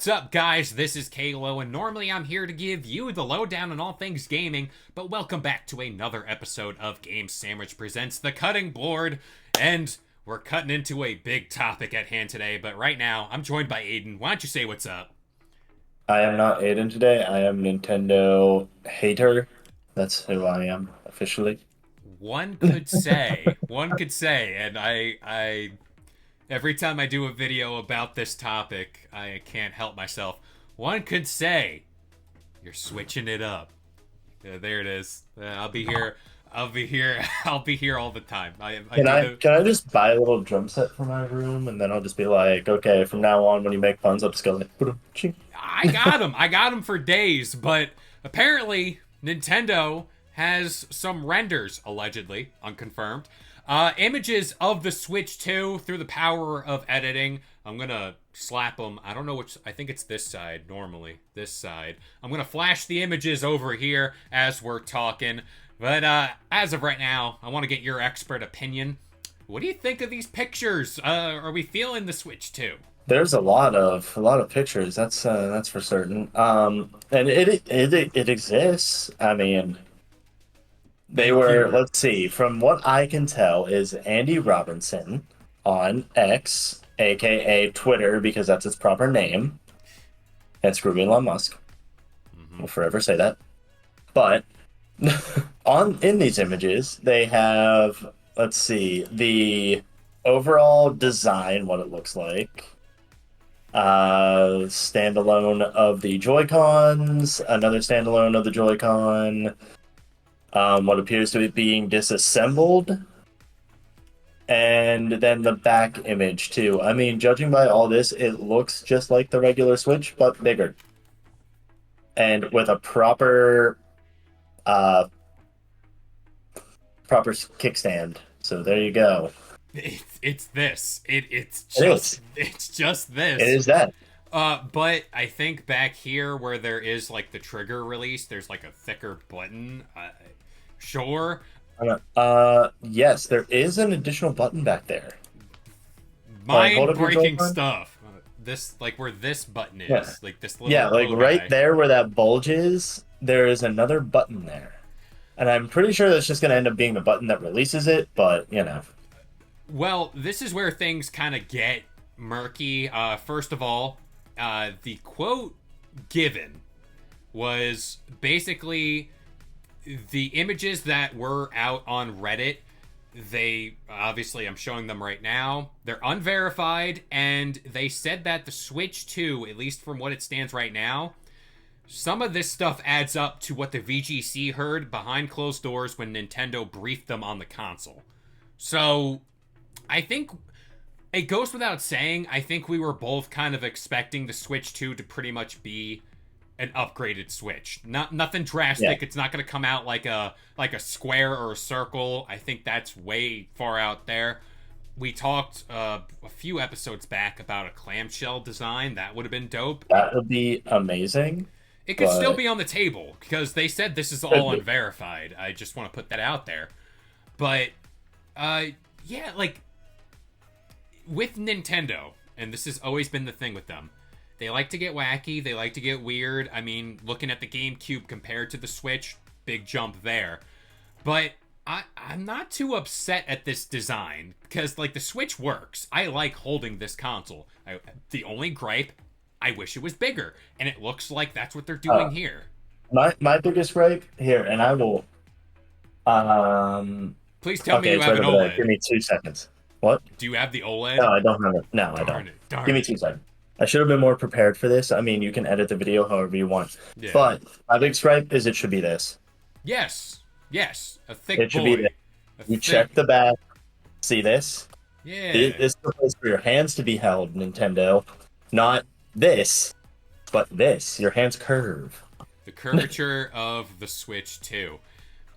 What's up, guys? This is K-Lo, and normally I'm here to give you the lowdown on all things gaming, but welcome back to another episode of Game Sandwich Presents The Cutting Board, and we're cutting into a big topic at hand today, but right now, I'm joined by Aden. Why don't you say what's up? I am not Aiden today. I am Nintendo hater. That's who I am officially. One could say, and every time I do a video about this topic, I can't help myself. One could say, you're switching it up. There it is. I'll be here. I'll be here. I'll be here all the time. I Can do I the. can I just buy a little drum set for my room and then I'll just be like, okay, from now on when you make puns, I'll just go like, "Ba-dum-ching." I got him. I got him for days, but apparently Nintendo has some renders, allegedly unconfirmed, images of the Switch 2 through the power of editing. I'm gonna slap them. I don't know which. I think it's this side normally. This side. I'm gonna flash the images over here as we're talking. But as of right now, I want to get your expert opinion. What do you think of these pictures? Are we feeling the Switch 2? There's a lot of pictures. That's for certain. And it exists. I mean, they Thank were. you. Let's see. From what I can tell, is Andy Robinson on X, aka Twitter, because that's its proper name. And screw Elon Musk. Hmm. Will forever say that. But on in these images, they have, let's see, the overall design, what it looks like. Standalone of the Joy-Cons, another standalone of the Joy-Con, what appears to be being disassembled, and then the back image too. I mean, judging by all this, it looks just like the regular Switch, but bigger. And with a uh proper kickstand. So there you go. It's this. It's It just is. it's just It this. is that. But I think back here where there is like the trigger release, there's like a thicker button. Sure. Yes, there is an additional button back there. Like, hold Mind up your breaking Joy-Con. stuff. This like where this button Yeah. is, like this Yeah, like little right guy. there where that bulge is, there is another button there. And I'm pretty sure that's just going to end up being the button that releases it, but Well, this is where things kind of get murky. First of all, the quote given was basically the images that were out on Reddit. They obviously, I'm showing them right now. They're unverified, and they said that the Switch 2, at least from what it stands right now, some of this stuff adds up to what the VGC heard behind closed doors when Nintendo briefed them on the console. So I think it goes without saying, I think we were both kind of expecting the Switch 2 to pretty much be an upgraded Switch. Nothing yeah. drastic. It's not going to come out like a square or a circle. I think that's way far out there. We talked a few episodes back about a clamshell design. That would have been dope. That would be amazing, It could still but be on the table because they said this is could all be. unverified. I just want to put that out there. But uh yeah, like with Nintendo, and this has always been the thing with them. They like to get wacky, they like to get weird. I mean, looking at the GameCube compared to the Switch, big jump there. But I'm not too upset at this design because like the Switch works. I like holding this console. The only gripe, I wish it was bigger, and it looks like that's what they're Uh, doing here. my biggest gripe here, and I will. Um, Please tell me okay, you it's have right an over there. Give OLED. me 2 seconds. What? Do you have the No, OLED? I don't have it. No, I don't. Darn it, Give darn me it. 2 seconds. I should have been more prepared for this. I mean, you can edit the video however you want. Yeah. But my big stripe is it should be this. Yes. Yes. A thick It should be this. boy. A You thick. check the back. See this? Yeah. This is the place for your hands to be held, Nintendo. Not this, but this. Your hands curve. The curvature of the Switch 2.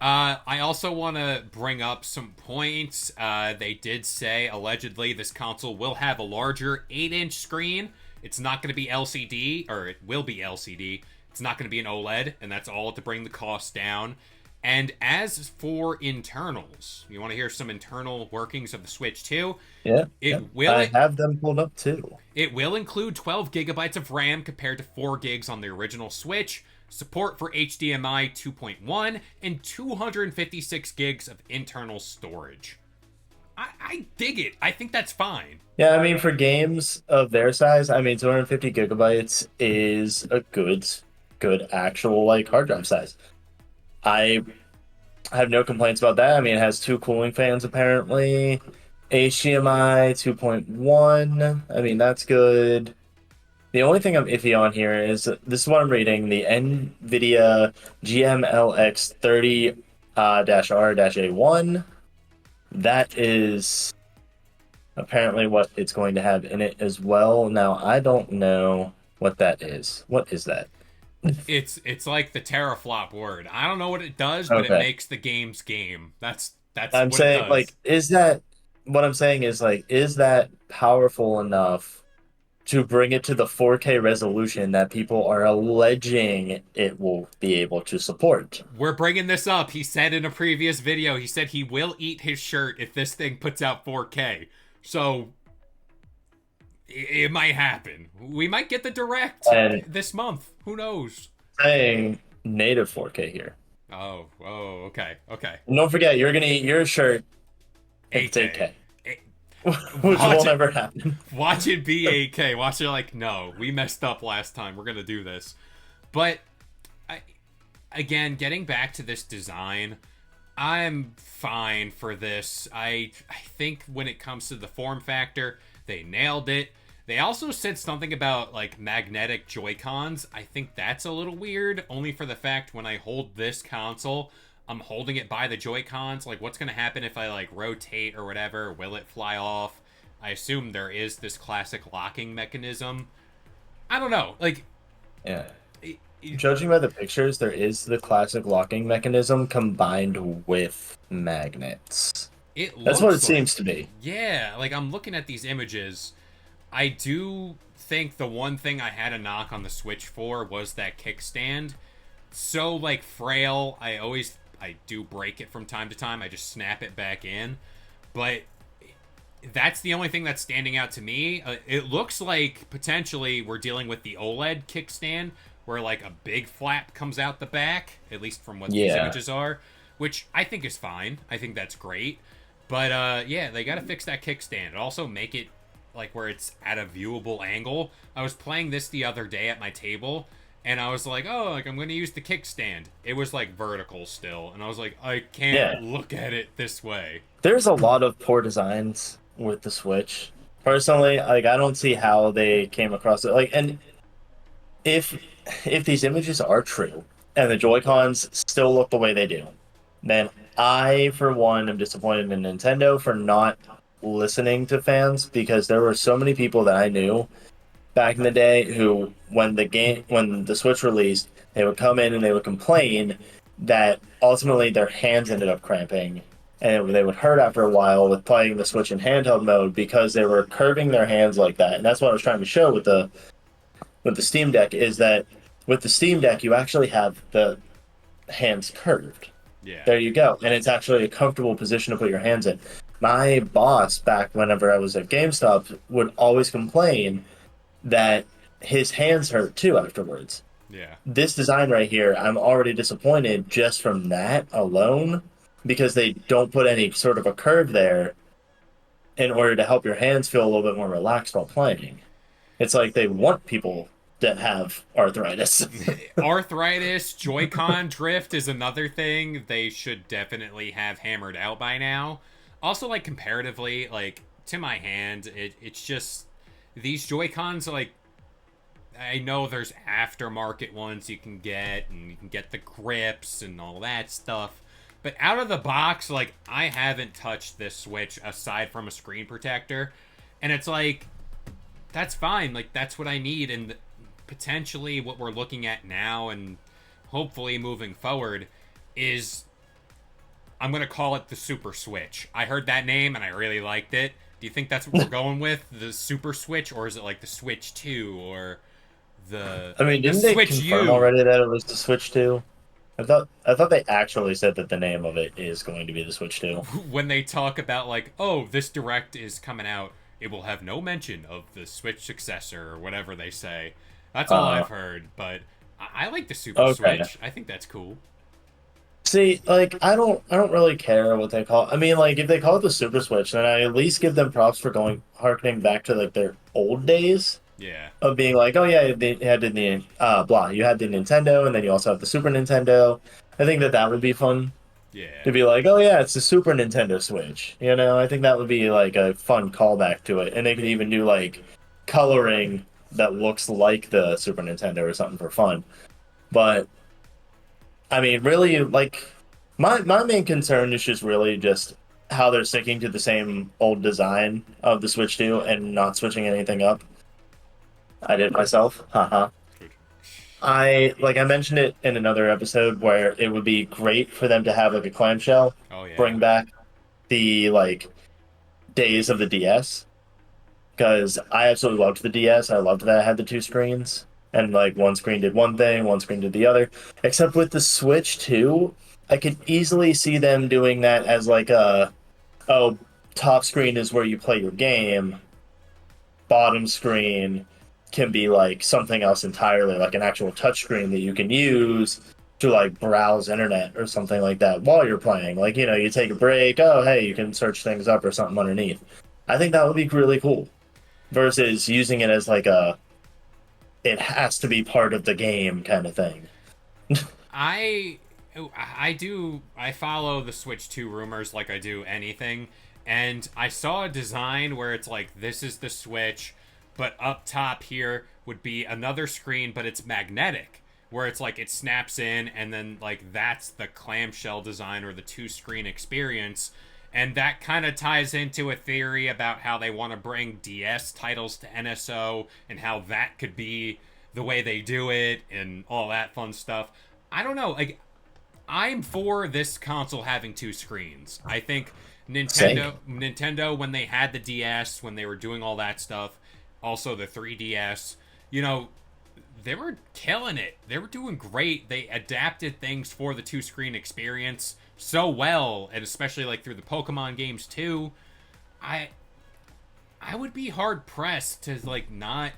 I also want to bring up some points. They did say, allegedly, this console will have a larger 8-inch screen. It's not going to be LCD, or it will be LCD. It's not going to be an OLED, and that's all to bring the cost down. And as for internals, you want to hear some internal workings of the Switch 2? Yeah, yeah. It will I have them pulled up too. it will include 12 gigabytes of RAM compared to 4 gigs on the original Switch, support for HDMI 2.1, and 256 gigs of internal storage. I dig it. I think that's fine. Yeah, I mean, for games of their size, I mean, 250 gigabytes is a good actual like hard drive size. I have no complaints about that. I mean, it has two cooling fans apparently. HDMI 2.1. I mean, that's good. The only thing I'm iffy on here is this is what I'm reading, the NVIDIA GMLX 30 dash R dash A1. That is apparently what it's going to have in it as well. Now, I don't know what that is. What is that? It's like the teraflop word. I don't know what it does, but it Okay. makes the game's game. That's I'm what it saying, does. like, is that what I'm saying is, like, is that powerful enough to bring it to the 4K resolution that people are alleging it will be able to support? We're bringing this up. He said in a previous video, he said he will eat his shirt if this thing puts out 4K. So it might happen. We might get the direct And this month. Who knows? saying native 4K here. Oh, okay, okay. And don't forget, you're gonna eat your shirt if it's 8K. 8K, Eh, which Watch will it. never happen. Watch it be 8K. Watch it like, no, we messed up last time. We're gonna do this. But I, again, getting back to this design, I'm fine for this. I think when it comes to the form factor, they nailed it. They also said something about like magnetic Joy-Cons. I think that's a little weird, only for the fact when I hold this console, I'm holding it by the Joy-Cons. Like, what's gonna happen if I like rotate or whatever? Will it fly off? I assume there is this classic locking mechanism. I don't know. Like, Yeah. it, Judging by the pictures, there is the classic locking mechanism combined with magnets. it That's what it looks like, seems to be. yeah. Like, I'm looking at these images. I do think the one thing I had a knock on the Switch for was that kickstand. So like frail, I do break it from time to time. I just snap it back in. But that's the only thing that's standing out to me. It looks like potentially we're dealing with the OLED kickstand where like a big flap comes out the back, at least from what these Yeah. images are, which I think is fine. I think that's great. But yeah, they got to fix that kickstand. Also make it like where it's at a viewable angle. I was playing this the other day at my table and I was like, "Oh, like I'm going to use the kickstand." It was like vertical still, and I was like, "I Yeah. can't look at it this way." There's a lot of poor designs with the Switch. Personally, like I don't see how they came across it. Like, and if if these images are true and the Joy-Cons still look the way they do, then I, for one, am disappointed in Nintendo for not listening to fans because there were so many people that I knew back in the day who, when the Switch released, they would come in and they would complain that ultimately their hands ended up cramping and they would hurt after a while with playing the Switch in handheld mode because they were curving their hands like that. And that's what I was trying to show with the Steam Deck is that with the Steam Deck you actually have the hands curved. Yeah. There you go. And it's actually a comfortable position to put your hands in. My boss back whenever I was at GameStop would always complain that his hands hurt too afterwards. Yeah. This design right here, I'm already disappointed just from that alone because they don't put any sort of a curve there in order to help your hands feel a little bit more relaxed while playing. It's like they want people that have arthritis. Arthritis, Joy-Con drift is another thing they should definitely have hammered out by now. Also, like comparatively, like to my hand, it's just these Joy-Cons like I know there's aftermarket ones you can get and you can get the grips and all that stuff. But out of the box, like I haven't touched this Switch aside from a screen protector. And it's like that's fine. Like that's what I need and potentially what we're looking at now and hopefully moving forward is I'm going to call it the Super Switch. I heard that name and I really liked it. Do you think that's what we're going with? The Super Switch or is it like the Switch 2 or the I mean, the didn't they Switch confirm U? already that it was the Switch 2? I thought they actually said that the name of it is going to be the Switch 2. When they talk about like, oh, this direct is coming out, it will have no mention of the Switch successor or whatever they say. That's all Uh, I've heard, but I like the Super okay. Switch. I think that's cool. See, like I don't really care what they call. I mean, like if they call it the Super Switch, then I at least give them props for going harkening back to like their old days Yeah, of being like, oh yeah, they had the blah, you had the Nintendo, and then you also have the Super Nintendo. I think that would be fun to yeah. be like, oh yeah, it's the Super Nintendo Switch. You know, I think that would be like a fun callback to it, and they could even do like coloring that looks like the Super Nintendo or something for fun. But I mean, really, like my main concern is just really just how they're sticking to the same old design of the Switch 2 and not switching anything up. I did myself. Haha. I mentioned it in another episode where it would be great for them to have like a clamshell, Oh yeah, bring back the like days of the DS because I absolutely loved the DS. I loved that I had the two screens and like one screen did one thing, one screen did the other. Except with the Switch 2, I could easily see them doing that as like a oh, top screen is where you play your game, bottom screen can be like something else entirely, like an actual touchscreen that you can use to like browse internet or something like that while you're playing. Like, you know, you take a break, oh, hey, you can search things up or something underneath. I think that would be really cool versus using it as like a it has to be part of the game kind of thing. I I follow the Switch 2 rumors like I do anything, and I saw a design where it's like this is the Switch, but up top here would be another screen, but it's magnetic, where it's like it snaps in, and then like that's the clamshell design or the two screen experience. And that kind of ties into a theory about how they want to bring DS titles to NSO and how that could be the way they do it and all that fun stuff. I don't know. Like, I'm for this console having two screens. I think Same. Nintendo when they had the DS, when they were doing all that stuff, also the 3DS, you know, they were killing it. They were doing great. They adapted things for the two screen experience so well, and especially like through the Pokemon games too. I I would be hard pressed to like not.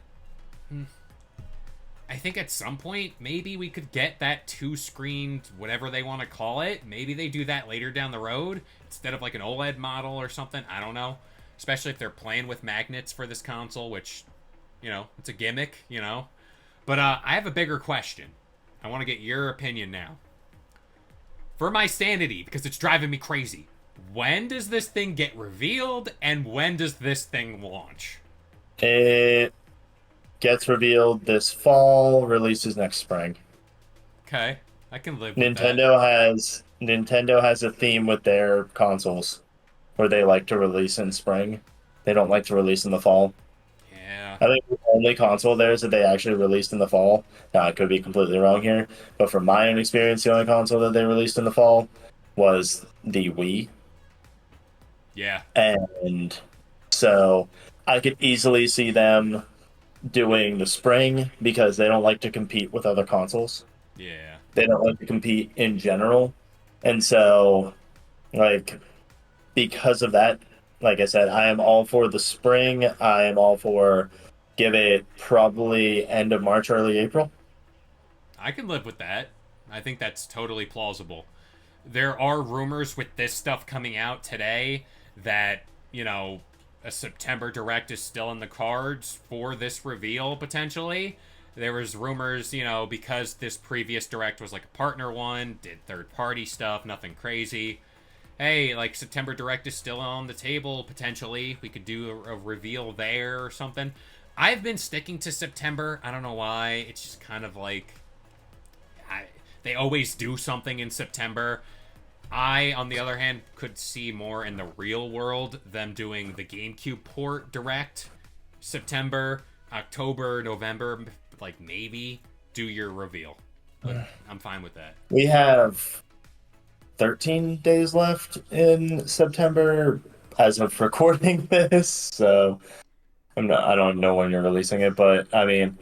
I think at some point maybe we could get that two screened whatever they want to call it. Maybe they do that later down the road instead of like an OLED model or something. I don't know. Especially if they're playing with magnets for this console, which it's a gimmick. But I have a bigger question. I want to get your opinion now. For my sanity, because it's driving me crazy. When does this thing get revealed and when does this thing launch? It gets revealed this fall, releases next spring. Okay, I can live with that. Nintendo has a theme with their consoles where they like to release in spring. They don't like to release in the fall. Yeah. I think the only console there is that they actually released in the fall. Now I could be completely wrong here, but from my own experience, the only console that they released in the fall was the Wii. Yeah. And so I could easily see them doing the spring because they don't like to compete with other consoles. Yeah. They don't like to compete in general. And so, like, because of that, like I said, I am all for the spring. I am all for give it probably end of March, early April. I can live with that. I think that's totally plausible. There are rumors with this stuff coming out today that, a September direct is still in the cards for this reveal potentially. There was rumors, because this previous direct was like a partner one, did third party stuff, nothing crazy. Hey, like September direct is still on the table potentially. We could do a reveal there or something. I've been sticking to September. I don't know why. It's just kind of like I, they always do something in September. I, on the other hand, could see more in the real world them doing the GameCube port direct September, October, November, like maybe do your reveal. But I'm fine with that. We have 13 days left in September as of recording this. So I don't know when you're releasing it, but I mean,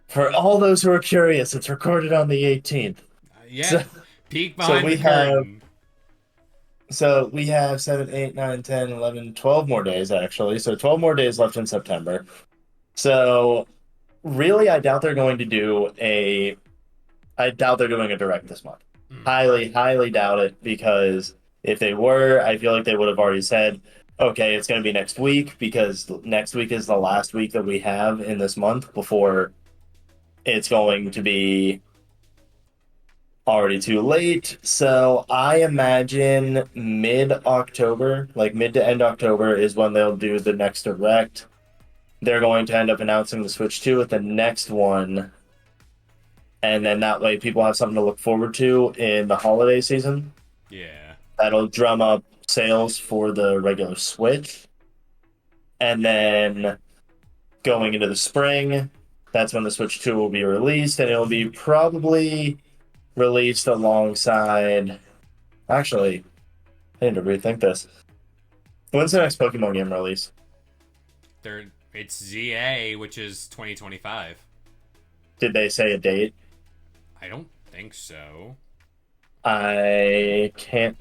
for all those who are curious, it's recorded on the 18th. Yeah, So, peek so behind the we have curtain. so we have 7, 8, 9, 10, 11, 12 more days actually. So 12 more days left in September. So really, I doubt they're doing a direct this month. Mm. Highly, highly doubt it because if they were, I feel like they would have already said, okay, it's going to be next week because next week is the last week that we have in this month before it's going to be already too late. So I imagine mid October, like mid to end October, is when they'll do the next direct. They're going to end up announcing the Switch 2 at the next one. And then that way people have something to look forward to in the holiday season. Yeah. That'll drum up sales for the regular Switch. And then going into the spring, that's when the Switch 2 will be released, and it'll be probably released alongside. Actually, I need to rethink this. When's the next Pokemon game release? It's ZA, which is 2025. Did they say a date? I don't think so. I can't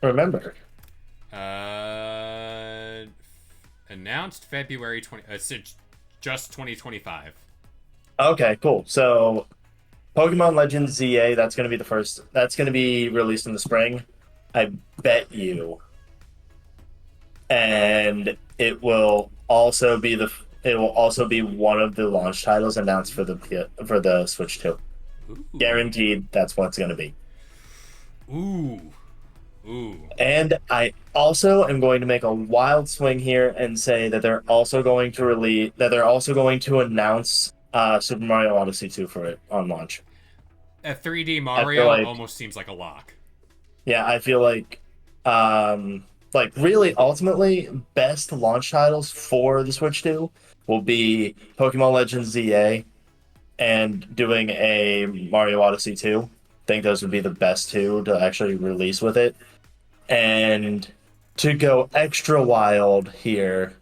remember. Uh, Announced February 20. Just 2025. Okay, cool. So Pokemon Legends ZA, that's going to be the first. That's going to be released in the spring. I bet you. And it will also be one of the launch titles announced for the Switch 2. Ooh. Guaranteed that's what it's going to be. Ooh. Ooh. And I also am going to make a wild swing here and say that they're also going to announce Super Mario Odyssey 2 for it on launch. A 3D I feel Mario like almost seems like a lock. Yeah, I feel like really ultimately best launch titles for the Switch 2 will be Pokemon Legends ZA and doing a Mario Odyssey 2. I think those would be the best two to actually release with it. And to go extra wild here,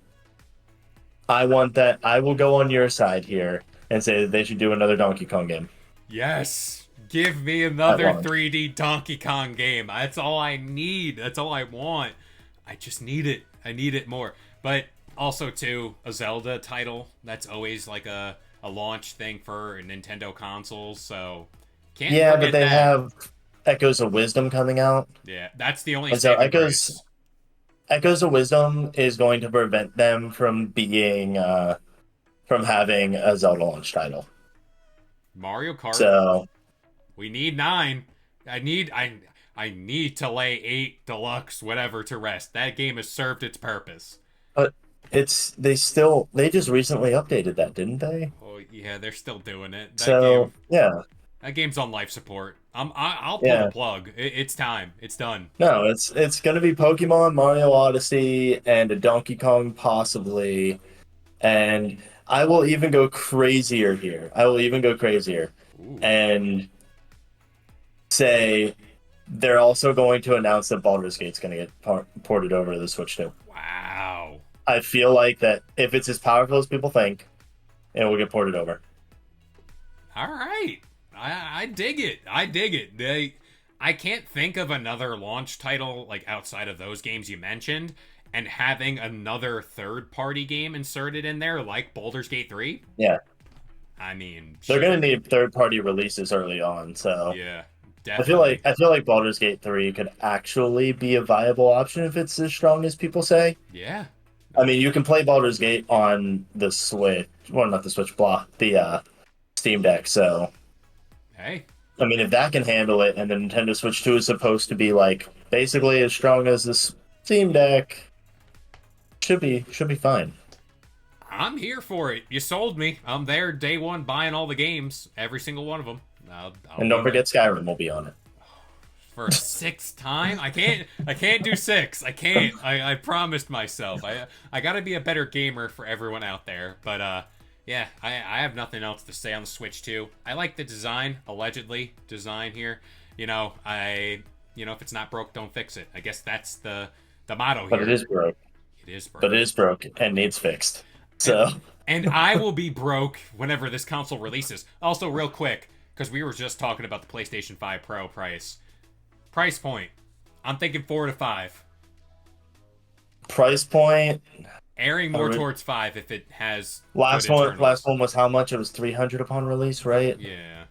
I will go on your side here and say that they should do another Donkey Kong game Yes. Give me at another launch. 3D Donkey Kong game. That's all I need. That's all I want. I just need it. I need it more. But also too, a Zelda title. That's always like a launch thing for Nintendo consoles, so can't Yeah, but forget they that. have Echoes of Wisdom coming out. Yeah, that's the only And so saving grace. Echoes of Wisdom is going to prevent them from having a Zelda launch title. Mario Kart, So, we need 9. I need to lay 8 deluxe whatever to rest. That game has served its purpose. but they just recently updated that, didn't they? Oh yeah, they're still doing it. So, yeah, That game's on life support. I'll pull the yeah. plug. It's time. It's done. No, it's gonna be Pokemon, Mario Odyssey, and a Donkey Kong possibly. And I will even go crazier here. I will even go crazier Ooh. and say they're also going to announce that Baldur's Gate's going to get ported over to the Switch too. Wow. I feel like that if it's as powerful as people think, it will get ported over. All right. I dig it. I dig it. I can't think of another launch title like outside of those games you mentioned, and having another third party game inserted in there like Baldur's Gate 3. Yeah, I mean, they're going to shit. need third-party releases early on, so Yeah, definitely. I feel like Baldur's Gate 3 could actually be a viable option if it's as strong as people say. Yeah. I mean, you can play Baldur's Gate on the Switch, well, not the Switch, the Steam Deck. So, Hey, I mean, if that can handle it, and the Nintendo Switch 2 is supposed to be like basically as strong as the Steam Deck, should be fine. I'm here for it. You sold me. I'm there day one buying all the games, every single one of them. I'll And be don't there forget Skyrim will be on it. for a sixth time. I can't do six. I can't. I promised myself. I gotta be a better gamer for everyone out there. But yeah, I have nothing else to say on the Switch 2. I like the design, allegedly design here. If it's not broke, don't fix it. I guess that's the motto But it here. is broke. It is But it broke. is broke and needs fixed. And So, and I will be broke whenever this console releases. Also, real quick, because we were just talking about the PlayStation 5 Pro price. Price point. I'm thinking 4 to 5. Price point. Airing more towards 5 if it has Last good one. internals. Last one was how much? It was 300 upon release, right? Yeah.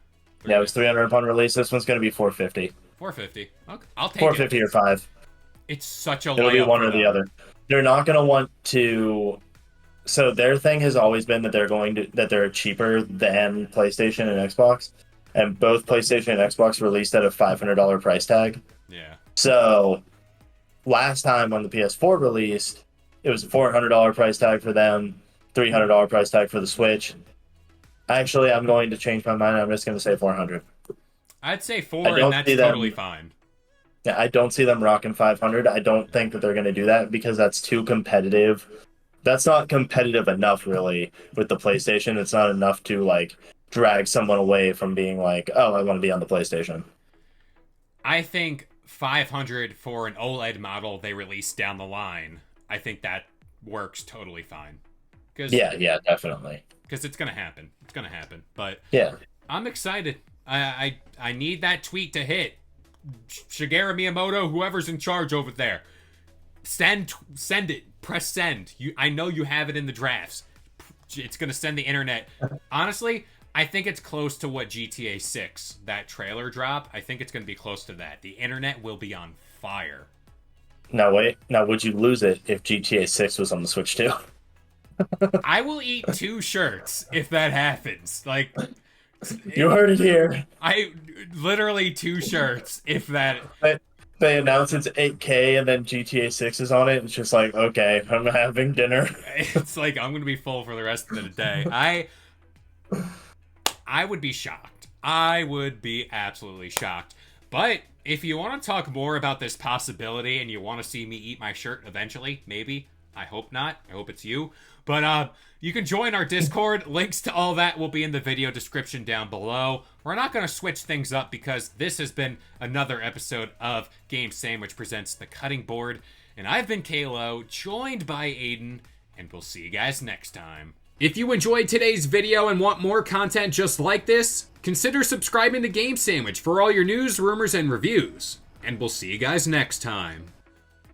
Yeah, it was 300 upon release. This one's gonna be 450. 450. Okay, I'll take 450 it. or 5. It's such a It'll be layup one for or the them. other. They're not gonna want to. So their thing has always been that they're cheaper than PlayStation and Xbox, and both PlayStation and Xbox released at a $500 price tag. Yeah. So last time when the PS4 released, it was a $400 price tag for them, $300 price tag for the Switch. Actually, I'm going to change my mind. I'm just going to say 400. I'd say 4, and that's totally fine. Yeah, I don't see them rocking 500. I don't think that they're going to do that because that's too competitive. That's not competitive enough, really, with the PlayStation. It's not enough to like drag someone away from being like, oh, I want to be on the PlayStation. I think 500 for an OLED model they release down the line. I think that works totally fine. Yeah, definitely. Because it's gonna happen. It's gonna happen. But yeah, I'm excited. I need that tweet to hit. Shigeru Miyamoto, whoever's in charge over there, send it. Press send. I know you have it in the drafts. It's gonna send the internet. Honestly, I think it's close to what GTA 6, that trailer drop. I think it's gonna be close to that. The internet will be on fire. Now wait. Now would you lose it if GTA 6 was on the Switch too? I will eat 2 shirts if that happens. Like, you heard it here. I literally 2 shirts if that. They announce it's 8K and then GTA 6 is on it. It's just like, okay, I'm having dinner. It's like I'm gonna be full for the rest of the day. I would be shocked. I would be absolutely shocked. But if you want to talk more about this possibility and you want to see me eat my shirt eventually, maybe. I hope not. I hope it's you. But you can join our Discord. Links to all that will be in the video description down below. We're not going to switch things up because this has been another episode of Game Sandwich presents The Cutting Board. And I've been K-Lo, joined by Aden, and we'll see you guys next time. If you enjoyed today's video and want more content just like this, consider subscribing to Game Sandwich for all your news, rumors, and reviews. And we'll see you guys next time.